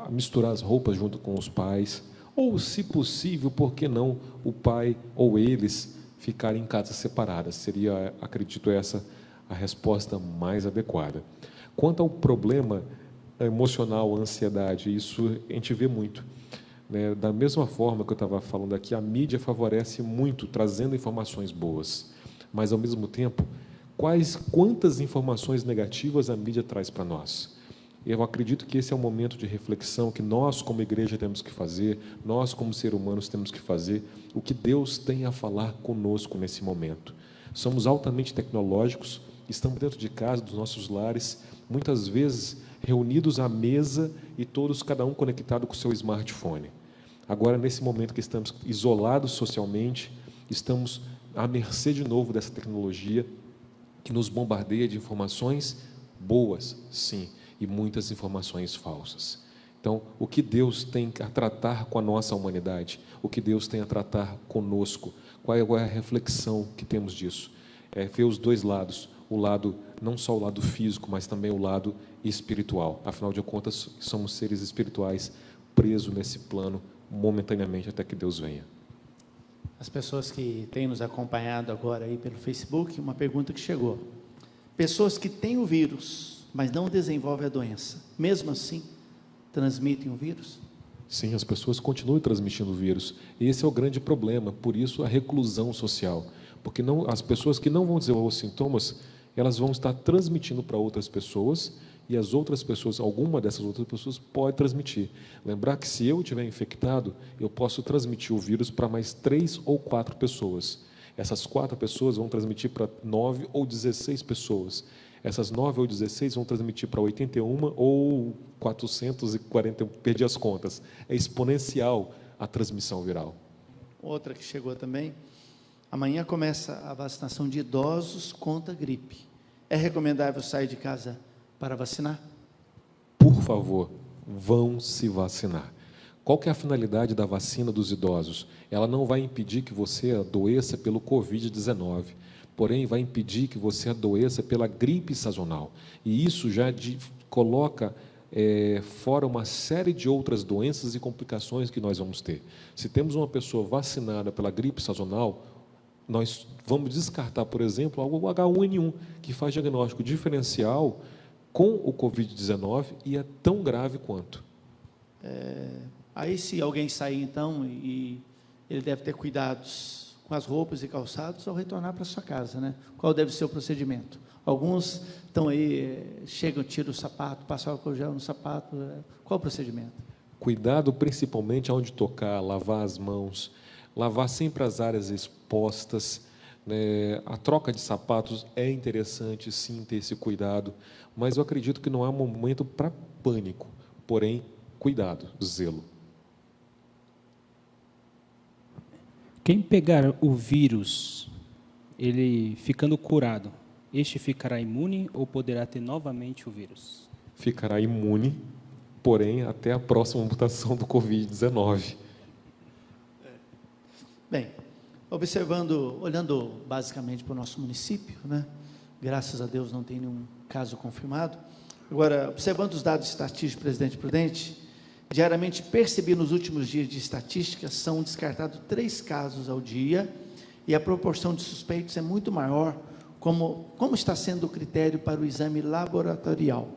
misturar as roupas junto com os pais, ou, se possível, por que não o pai ou eles ficarem em casas separadas? Seria, acredito, essa a resposta mais adequada. Quanto ao problema emocional, a ansiedade, isso a gente vê muito. Da mesma forma que eu estava falando aqui, a mídia favorece muito, trazendo informações boas, mas, ao mesmo tempo, quantas informações negativas a mídia traz para nós. Eu acredito que esse é um momento de reflexão que nós, como igreja, temos que fazer, nós, como seres humanos, temos que fazer o que Deus tem a falar conosco nesse momento. Somos altamente tecnológicos, estamos dentro de casa, dos nossos lares, muitas vezes reunidos à mesa e todos, cada um conectado com o seu smartphone. Agora, nesse momento que estamos isolados socialmente, estamos à mercê de novo dessa tecnologia que nos bombardeia de informações boas, sim, e muitas informações falsas. Então, o que Deus tem a tratar com a nossa humanidade? O que Deus tem a tratar conosco? Qual é a reflexão que temos disso? É ver os dois lados, não só o lado físico, mas também o lado espiritual. Afinal de contas, somos seres espirituais presos nesse plano momentaneamente até que Deus venha. As pessoas que têm nos acompanhado agora aí pelo Facebook, uma pergunta que chegou. Pessoas que têm o vírus, mas não desenvolvem a doença, mesmo assim, transmitem o vírus? Sim, as pessoas continuam transmitindo o vírus. E esse é o grande problema, por isso a reclusão social. Porque as pessoas que não vão desenvolver os sintomas, elas vão estar transmitindo para outras pessoas, e as outras pessoas, alguma dessas outras pessoas pode transmitir. Lembrar que se eu estiver infectado, eu posso transmitir o vírus para mais 3 ou 4 pessoas. Essas 4 pessoas vão transmitir para 9 ou 16 pessoas. Essas 9 ou 16 vão transmitir para 81 ou 440, perdi as contas. É exponencial a transmissão viral. Outra que chegou também. Amanhã começa a vacinação de idosos contra a gripe. É recomendável sair de casa para vacinar? Por favor, vão se vacinar. Qual que é a finalidade da vacina dos idosos? Ela não vai impedir que você adoeça pelo Covid-19, porém vai impedir que você adoeça pela gripe sazonal. E isso já coloca fora uma série de outras doenças e complicações que nós vamos ter. Se temos uma pessoa vacinada pela gripe sazonal, nós vamos descartar, por exemplo, o H1N1, que faz diagnóstico diferencial com o Covid-19 e é tão grave quanto. Aí, se alguém sair, então, e ele deve ter cuidados com as roupas e calçados ao retornar para sua casa, né? Qual deve ser o procedimento? Alguns estão aí, chegam, tiram o sapato, passam álcool gel no sapato. Qual o procedimento? Cuidado principalmente aonde tocar, lavar as mãos, lavar sempre as áreas expostas, né? A troca de sapatos é interessante, sim, ter esse cuidado, mas eu acredito que não há momento para pânico, porém, cuidado, zelo. Quem pegar o vírus, ele ficando curado, este ficará imune ou poderá ter novamente o vírus? Ficará imune, porém, até a próxima mutação do Covid-19. Bem, olhando basicamente para o nosso município, né? Graças a Deus não tem nenhum caso confirmado. Agora, observando os dados estatísticos, presidente Prudente, diariamente percebi nos últimos dias de estatística, são descartados 3 casos ao dia, e a proporção de suspeitos é muito maior. Como está sendo o critério para o exame laboratorial?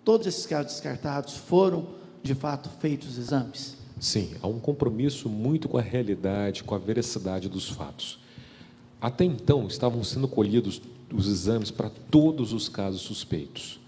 Todos esses casos descartados foram, de fato, feitos exames? Sim, há um compromisso muito com a realidade, com a veracidade dos fatos. Até então, estavam sendo colhidos os exames para todos os casos suspeitos.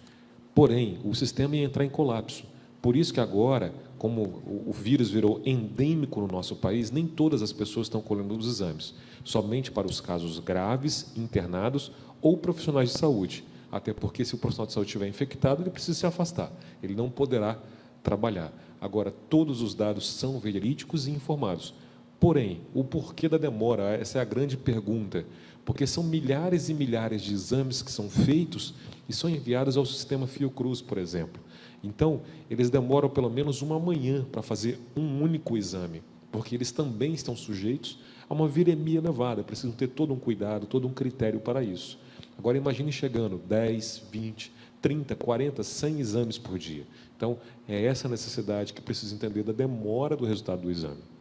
Porém, o sistema ia entrar em colapso. Por isso que agora, como o vírus virou endêmico no nosso país, nem todas as pessoas estão colhendo os exames. Somente para os casos graves, internados ou profissionais de saúde. Até porque, se o profissional de saúde estiver infectado, ele precisa se afastar. Ele não poderá trabalhar. Agora, todos os dados são verídicos e informados. Porém, o porquê da demora? Essa é a grande pergunta. Porque são milhares e milhares de exames que são feitos e são enviados ao sistema Fiocruz, por exemplo. Então, eles demoram pelo menos uma manhã para fazer um único exame, porque eles também estão sujeitos a uma viremia elevada, precisam ter todo um cuidado, todo um critério para isso. Agora, imagine chegando 10, 20, 30, 40, 100 exames por dia. Então, é essa necessidade que precisa entender da demora do resultado do exame.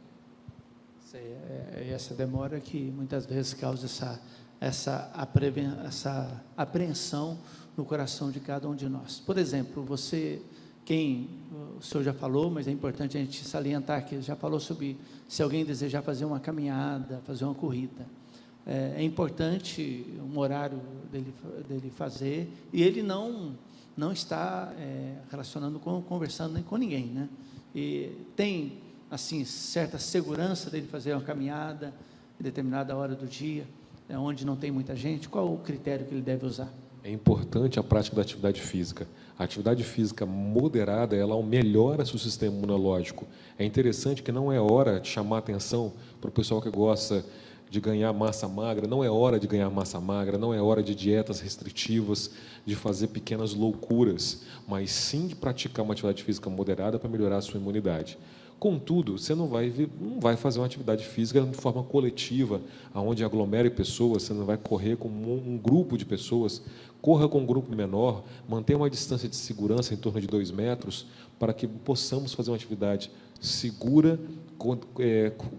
É essa demora que muitas vezes causa essa apreensão no coração de cada um de nós. Por exemplo, o senhor já falou, mas é importante a gente salientar que ele já falou sobre se alguém desejar fazer uma caminhada, fazer uma corrida. é importante um horário dele fazer, e ele não está conversando nem com ninguém, né? E tem, assim, certa segurança dele fazer uma caminhada em determinada hora do dia, onde não tem muita gente. Qual o critério que ele deve usar? É importante a prática da atividade física. A atividade física moderada, ela melhora seu sistema imunológico. É interessante que não é hora de chamar atenção para o pessoal que gosta de ganhar massa magra, não é hora de ganhar massa magra, não é hora de dietas restritivas, de fazer pequenas loucuras, mas sim de praticar uma atividade física moderada para melhorar a sua imunidade. Contudo, você não vai fazer uma atividade física de forma coletiva, onde aglomere pessoas, você não vai correr com um grupo de pessoas, corra com um grupo menor, mantenha uma distância de segurança em torno de 2 metros, para que possamos fazer uma atividade segura,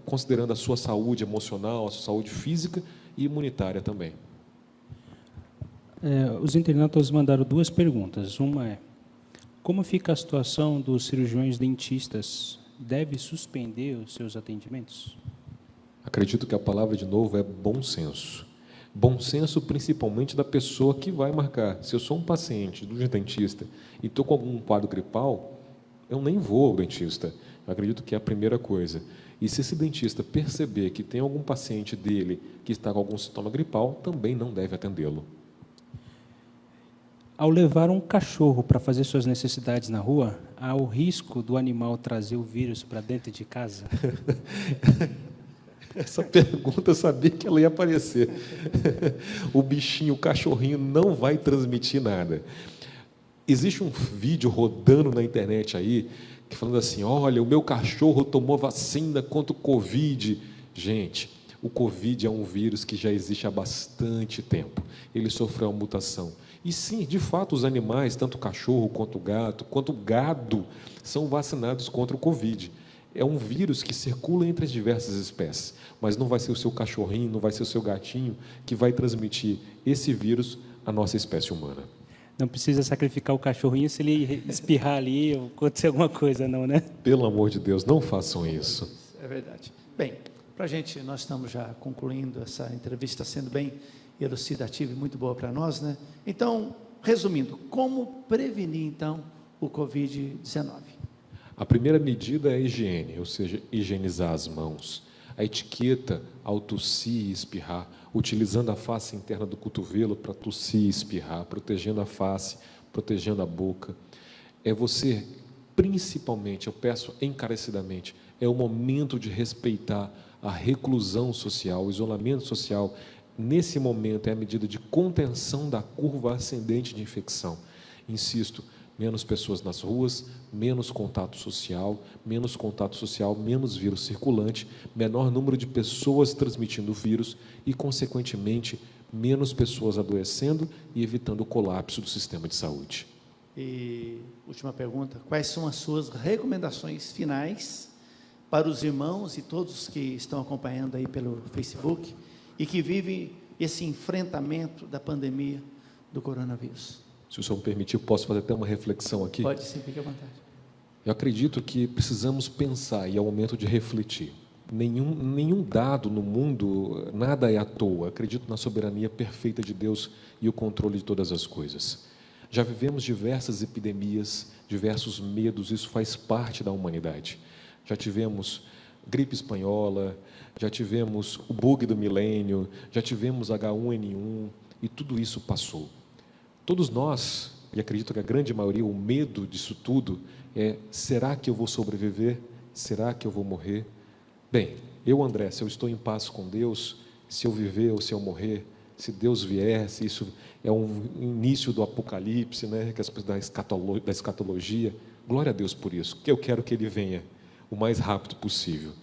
considerando a sua saúde emocional, a sua saúde física e imunitária também. Os internautas mandaram 2 perguntas. Uma é: como fica a situação dos cirurgiões dentistas? Deve suspender os seus atendimentos? Acredito que a palavra, de novo, é bom senso. Bom senso, principalmente da pessoa que vai marcar. Se eu sou um paciente do dentista e estou com algum quadro gripal, eu nem vou ao dentista. Eu acredito que é a primeira coisa. E se esse dentista perceber que tem algum paciente dele que está com algum sintoma gripal, também não deve atendê-lo. Ao levar um cachorro para fazer suas necessidades na rua, há o risco do animal trazer o vírus para dentro de casa? Essa pergunta eu sabia que ela ia aparecer. O bichinho, o cachorrinho não vai transmitir nada. Existe um vídeo rodando na internet aí, que falando assim: olha, o meu cachorro tomou vacina contra o Covid. Gente, o Covid é um vírus que já existe há bastante tempo. Ele sofreu uma mutação. E sim, de fato, os animais, tanto o cachorro quanto o gato, quanto o gado, são vacinados contra o Covid. É um vírus que circula entre as diversas espécies, mas não vai ser o seu cachorrinho, não vai ser o seu gatinho que vai transmitir esse vírus à nossa espécie humana. Não precisa sacrificar o cachorrinho se ele espirrar ali ou acontecer alguma coisa, não, né? Pelo amor de Deus, não façam isso. É verdade. Bem, para a gente, nós estamos já concluindo essa entrevista, sendo bem elucidativa e muito boa para nós, né? Então, resumindo, como prevenir, então, o Covid-19? A primeira medida é a higiene, ou seja, higienizar as mãos. A etiqueta ao tossir e espirrar, utilizando a face interna do cotovelo para tossir e espirrar, protegendo a face, protegendo a boca. É você, principalmente, eu peço encarecidamente, é o momento de respeitar a reclusão social, o isolamento social. Nesse momento é a medida de contenção da curva ascendente de infecção. Insisto, menos pessoas nas ruas, menos contato social, menos vírus circulante, menor número de pessoas transmitindo o vírus e, consequentemente, menos pessoas adoecendo e evitando o colapso do sistema de saúde. E, última pergunta, quais são as suas recomendações finais para os irmãos e todos que estão acompanhando aí pelo Facebook e que vivem esse enfrentamento da pandemia do coronavírus? Se o senhor me permitir, posso fazer até uma reflexão aqui? Pode sim, fique à vontade. Eu acredito que precisamos pensar, e é o momento de refletir. Nenhum dado no mundo, nada é à toa. Acredito na soberania perfeita de Deus e o controle de todas as coisas. Já vivemos diversas epidemias, diversos medos, isso faz parte da humanidade. Já tivemos gripe espanhola, já tivemos o bug do milênio, já tivemos H1N1, e tudo isso passou. Todos nós, e acredito que a grande maioria, o medo disso tudo é: será que eu vou sobreviver? Será que eu vou morrer? Bem, eu, André, se eu estou em paz com Deus, se eu viver ou se eu morrer, se Deus vier, se isso é um início do apocalipse, né, da escatologia, glória a Deus por isso, que eu quero que Ele venha o mais rápido possível.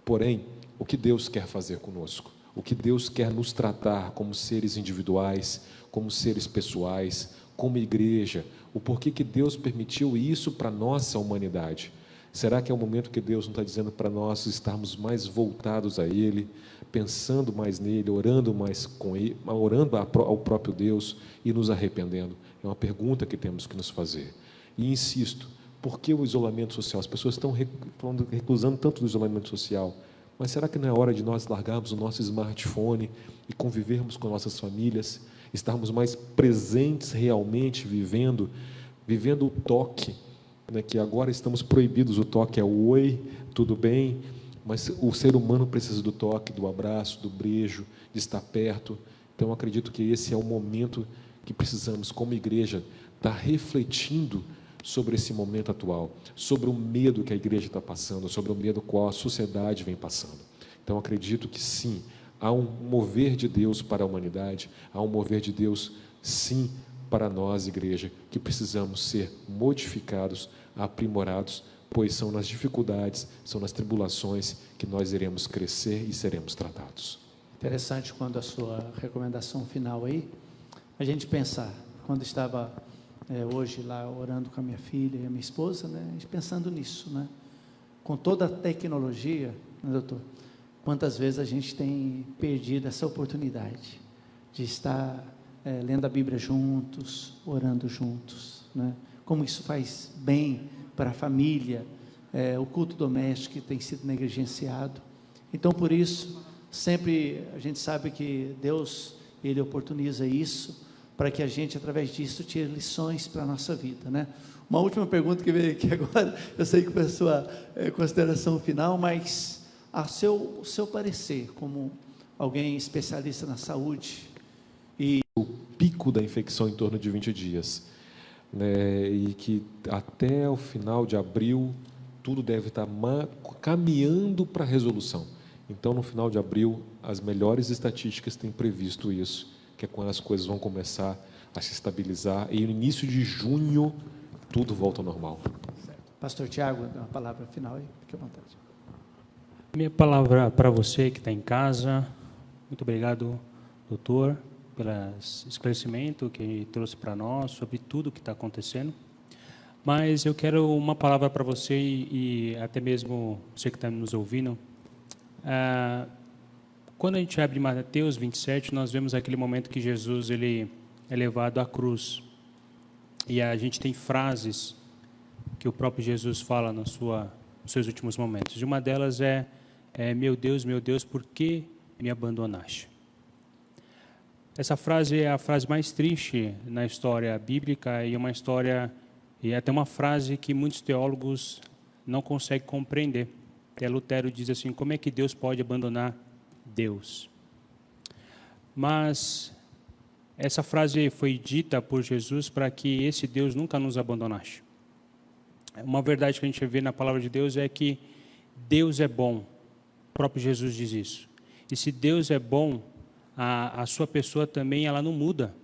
Porém, o que Deus quer fazer conosco? O que Deus quer nos tratar como seres individuais, como seres pessoais, como igreja? O porquê que Deus permitiu isso para a nossa humanidade? Será que é o momento que Deus não está dizendo para nós estarmos mais voltados a Ele, pensando mais nele, orando mais com Ele, orando ao próprio Deus e nos arrependendo? É uma pergunta que temos que nos fazer. E insisto, por que o isolamento social? As pessoas estão reclusando tanto do isolamento social. Mas será que não é hora de nós largarmos o nosso smartphone e convivermos com nossas famílias, estarmos mais presentes realmente, vivendo o toque, né? Que agora estamos proibidos, o toque é o oi, tudo bem, mas o ser humano precisa do toque, do abraço, do beijo, de estar perto. Então, eu acredito que esse é o momento que precisamos, como igreja, estar refletindo sobre esse momento atual, sobre o medo que a igreja está passando, sobre o medo qual a sociedade vem passando. Então, acredito que sim, há um mover de Deus para a humanidade, há um mover de Deus, sim, para nós, igreja, que precisamos ser modificados, aprimorados, pois são nas dificuldades, são nas tribulações que nós iremos crescer e seremos tratados. Interessante quando a sua recomendação final aí, a gente pensar, quando estava hoje lá orando com a minha filha e a minha esposa, né, pensando nisso, né, com toda a tecnologia, né, doutor, quantas vezes a gente tem perdido essa oportunidade de estar lendo a Bíblia juntos, orando juntos, né, como isso faz bem para a família, o culto doméstico que tem sido negligenciado. Então, por isso, sempre a gente sabe que Deus, Ele oportuniza isso, para que a gente, através disso, tire lições para a nossa vida, né? Uma última pergunta que veio aqui agora, eu sei que foi a sua consideração final, mas o seu parecer, como alguém especialista na saúde, o pico da infecção em torno de 20 dias, né, e que até o final de abril, tudo deve estar caminhando para a resolução. Então, no final de abril, as melhores estatísticas têm previsto isso, que é quando as coisas vão começar a se estabilizar, e no início de junho, tudo volta ao normal. Certo. Pastor Tiago, uma palavra final aí, fique à vontade. Minha palavra para você que está em casa, muito obrigado, doutor, pelo esclarecimento que trouxe para nós sobre tudo o que está acontecendo. Mas eu quero uma palavra para você e até mesmo você que está nos ouvindo. Quando a gente abre Mateus 27, nós vemos aquele momento que Jesus ele é levado à cruz. E a gente tem frases que o próprio Jesus fala nos seus últimos momentos. E uma delas é meu Deus, por que me abandonaste? Essa frase é a frase mais triste na história bíblica e é até uma frase que muitos teólogos não conseguem compreender. Até Lutero diz assim, como é que Deus pode abandonar Deus? Mas essa frase foi dita por Jesus para que esse Deus nunca nos abandonasse. Uma verdade que a gente vê na palavra de Deus é que Deus é bom. O próprio Jesus diz isso. E se Deus é bom, a sua pessoa também ela não muda.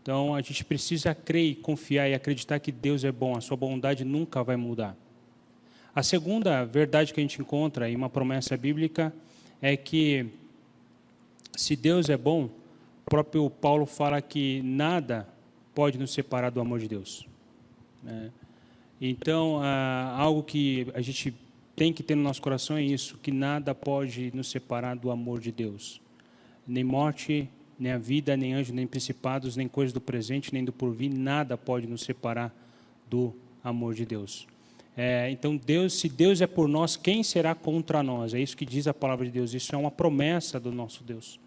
Então a gente precisa crer e confiar e acreditar que Deus é bom. A sua bondade nunca vai mudar. A segunda verdade que a gente encontra em uma promessa bíblica é que se Deus é bom, o próprio Paulo fala que nada pode nos separar do amor de Deus. Então, algo que a gente tem que ter no nosso coração é isso, que nada pode nos separar do amor de Deus. Nem morte, nem a vida, nem anjos, nem principados, nem coisas do presente, nem do porvir, nada pode nos separar do amor de Deus. Então, se Deus é por nós, quem será contra nós? É isso que diz a palavra de Deus, isso é uma promessa do nosso Deus.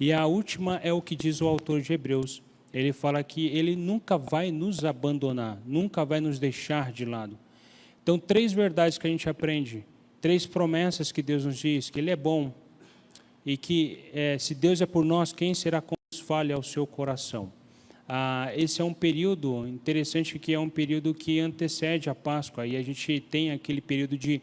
E a última é o que diz o autor de Hebreus. Ele fala que Ele nunca vai nos abandonar, nunca vai nos deixar de lado. Então, 3 verdades que a gente aprende, 3 promessas que Deus nos diz, que Ele é bom, e que se Deus é por nós, quem será contra nós? Fale ao seu coração. Esse é um período interessante, que é um período que antecede a Páscoa, e a gente tem aquele período de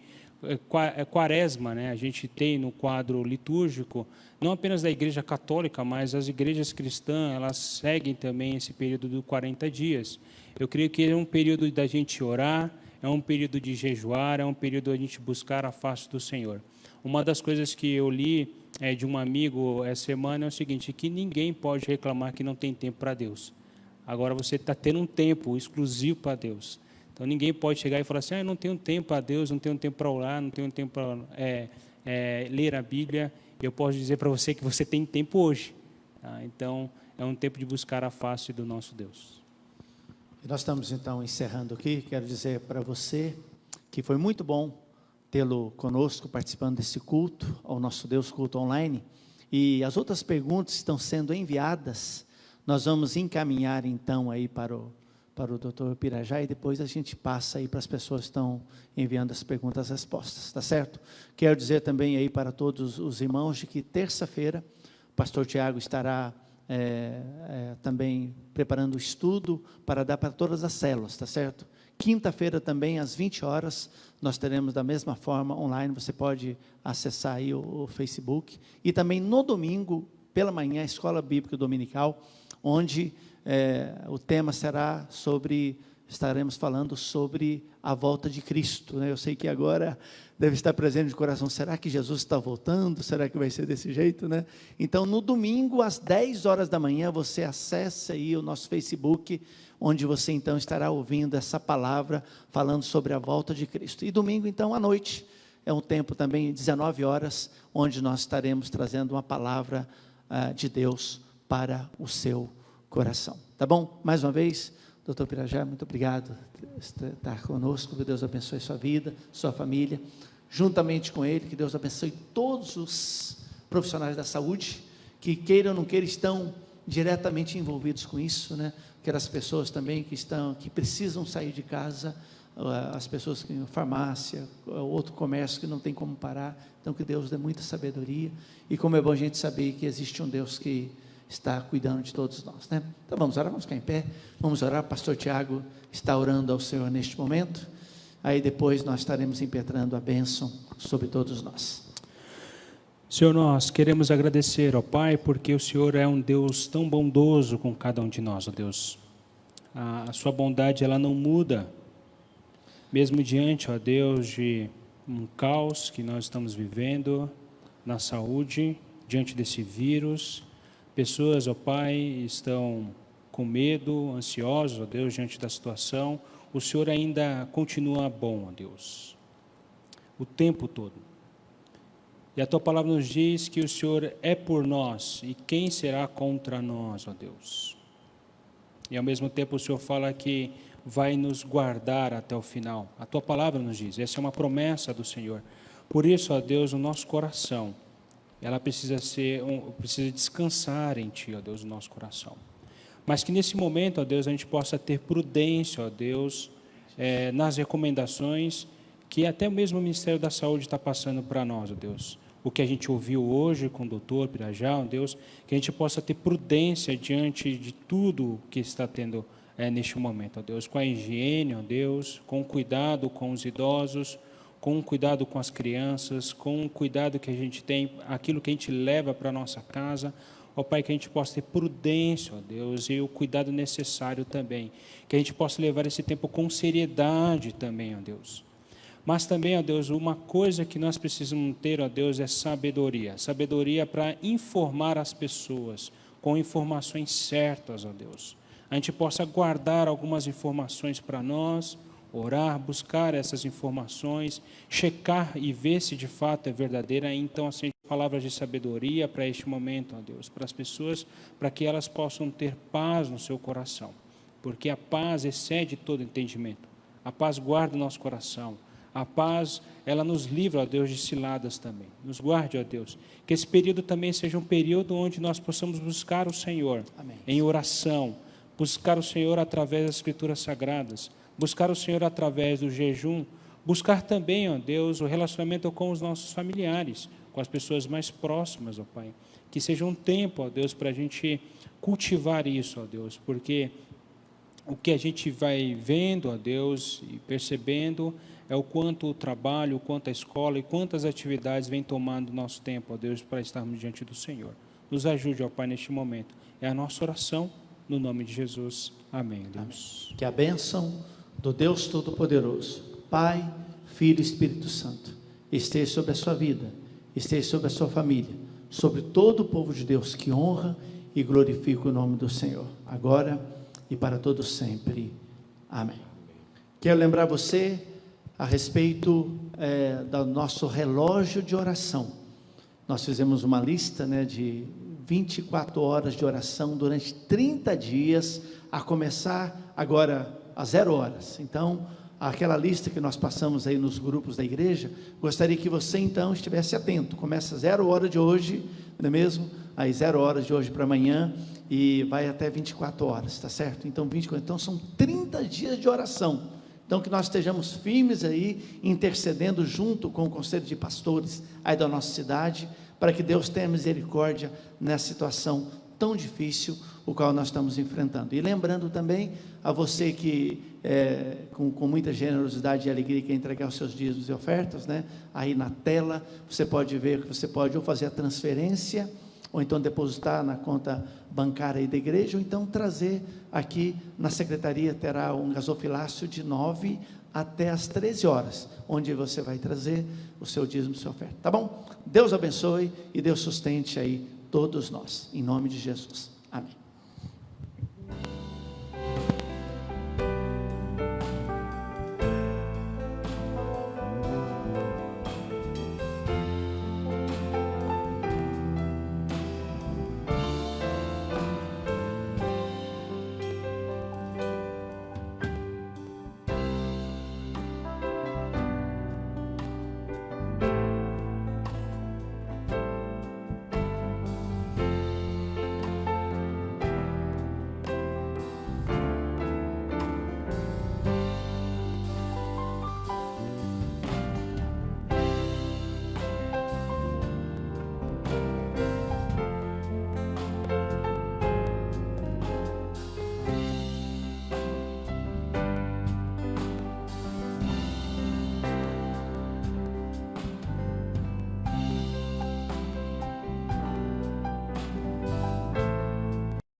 quaresma, né? A gente tem no quadro litúrgico, não apenas da igreja católica, mas as igrejas cristãs, elas seguem também esse período de 40 dias. Eu creio que é um período da gente orar, é um período de jejuar, é um período da gente buscar a face do Senhor. Uma das coisas que eu li de um amigo essa semana é o seguinte, que ninguém pode reclamar que não tem tempo para Deus. Agora você está tendo um tempo exclusivo para Deus. Então ninguém pode chegar e falar assim, eu não tenho tempo para Deus, não tenho tempo para orar, não tenho tempo para ler a Bíblia. Eu posso dizer para você que você tem tempo hoje. Tá? Então é um tempo de buscar a face do nosso Deus. Nós estamos então encerrando aqui. Quero dizer para você que foi muito bom tê-lo conosco, participando desse culto, ao nosso Deus culto online. E as outras perguntas estão sendo enviadas, nós vamos encaminhar então aí para o Dr. Pirajá, e depois a gente passa aí para as pessoas que estão enviando as perguntas e as respostas, tá certo? Quero dizer também aí para todos os irmãos de que terça-feira o pastor Tiago estará também preparando o estudo para dar para todas as células, tá certo? Quinta-feira também, às 20 horas, nós teremos da mesma forma online, você pode acessar aí o Facebook, e também no domingo, pela manhã, a Escola Bíblica Dominical, onde o tema será estaremos falando sobre a volta de Cristo, né? Eu sei que agora deve estar presente no coração, será que Jesus está voltando? Será que vai ser desse jeito, né? Então, no domingo, às 10 horas da manhã, você acessa aí o nosso Facebook, onde você então estará ouvindo essa palavra, falando sobre a volta de Cristo. E domingo, então, à noite, é um tempo também, 19 horas, onde nós estaremos trazendo uma palavra de Deus para o seu coração. Tá bom? Mais uma vez, Dr. Pirajá, muito obrigado por estar conosco, que Deus abençoe sua vida, sua família, juntamente com ele, que Deus abençoe todos os profissionais da saúde, que queiram ou não queiram, estão diretamente envolvidos com isso, né? Aquelas pessoas também que precisam sair de casa, as pessoas que farmácia, outro comércio que não tem como parar, então que Deus dê muita sabedoria, e como é bom a gente saber que existe um Deus que está cuidando de todos nós, né? Então vamos orar, vamos ficar em pé, vamos orar. O pastor Tiago está orando ao Senhor neste momento, aí depois nós estaremos impetrando a bênção sobre todos nós. Senhor, nós queremos agradecer, ó Pai, porque o Senhor é um Deus tão bondoso com cada um de nós, ó Deus. A sua bondade, ela não muda, mesmo diante, ó Deus, de um caos que nós estamos vivendo na saúde, diante desse vírus. Pessoas, ó Pai, estão com medo, ansiosos, ó Deus, diante da situação. O Senhor ainda continua bom, ó Deus, o tempo todo. E a Tua palavra nos diz que o Senhor é por nós, e quem será contra nós, ó Deus? E ao mesmo tempo o Senhor fala que vai nos guardar até o final. A Tua palavra nos diz, essa é uma promessa do Senhor. Por isso, ó Deus, o nosso coração, ela precisa descansar em Ti, ó Deus, o nosso coração. Mas que nesse momento, ó Deus, a gente possa ter prudência, ó Deus, nas recomendações que até mesmo o Ministério da Saúde está passando para nós, ó Deus. O que a gente ouviu hoje com o doutor Pirajá, ó Deus, que a gente possa ter prudência diante de tudo que está tendo neste momento, ó Deus, com a higiene, ó Deus, com cuidado com os idosos, com cuidado com as crianças, com o cuidado que a gente tem, aquilo que a gente leva para a nossa casa, ó Pai, que a gente possa ter prudência, ó Deus, e o cuidado necessário também, que a gente possa levar esse tempo com seriedade também, ó Deus. Mas também, ó Deus, uma coisa que nós precisamos ter, ó Deus, é sabedoria, sabedoria para informar as pessoas, com informações certas, ó Deus. A gente possa guardar algumas informações para nós, orar, buscar essas informações, checar e ver se de fato é verdadeira. Então, assim, palavras de sabedoria para este momento, ó Deus, para as pessoas, para que elas possam ter paz no seu coração, porque a paz excede todo entendimento. A paz guarda o nosso coração. A paz, ela nos livra, ó Deus, de ciladas também. Nos guarde, ó Deus. Que esse período também seja um período onde nós possamos buscar o Senhor. Amém. Em oração, buscar o Senhor através das Escrituras Sagradas, buscar o Senhor através do jejum, buscar também, ó Deus, o relacionamento com os nossos familiares, com as pessoas mais próximas, ó Pai. Que seja um tempo, ó Deus, para a gente cultivar isso, ó Deus, porque o que a gente vai vendo, ó Deus, e percebendo é o quanto o trabalho, o quanto a escola e quantas atividades vem tomando nosso tempo, ó Deus, para estarmos diante do Senhor. Nos ajude, ó Pai, neste momento. É a nossa oração, no nome de Jesus. Amém, Deus. Amém. Que a bênção do Deus Todo-Poderoso, Pai, Filho e Espírito Santo, esteja sobre a sua vida, esteja sobre a sua família, sobre todo o povo de Deus que honra e glorifica o nome do Senhor, agora e para todos sempre. Amém. Quero lembrar você a respeito do nosso relógio de oração. Nós fizemos uma lista, de 24 horas de oração durante 30 dias, a começar agora às 0 horas. Então, aquela lista que nós passamos aí nos grupos da igreja, gostaria que você então estivesse atento. Começa 0 hora de hoje, não é mesmo? Aí 0 horas de hoje para amanhã e vai até 24 horas, tá certo? Então são 30 dias de oração. Então que nós estejamos firmes aí, intercedendo junto com o conselho de pastores aí da nossa cidade, para que Deus tenha misericórdia nessa situação tão difícil, o qual nós estamos enfrentando. E lembrando também a você que com muita generosidade e alegria quer entregar os seus dízimos e ofertas, né? Aí na tela você pode ver que você pode ou fazer a transferência, ou então depositar na conta bancária aí da igreja, ou então trazer aqui na secretaria, terá um gasofilácio de 9 até as 13 horas, onde você vai trazer o seu dízimo e sua oferta, tá bom? Deus abençoe e Deus sustente aí todos nós, em nome de Jesus, amém.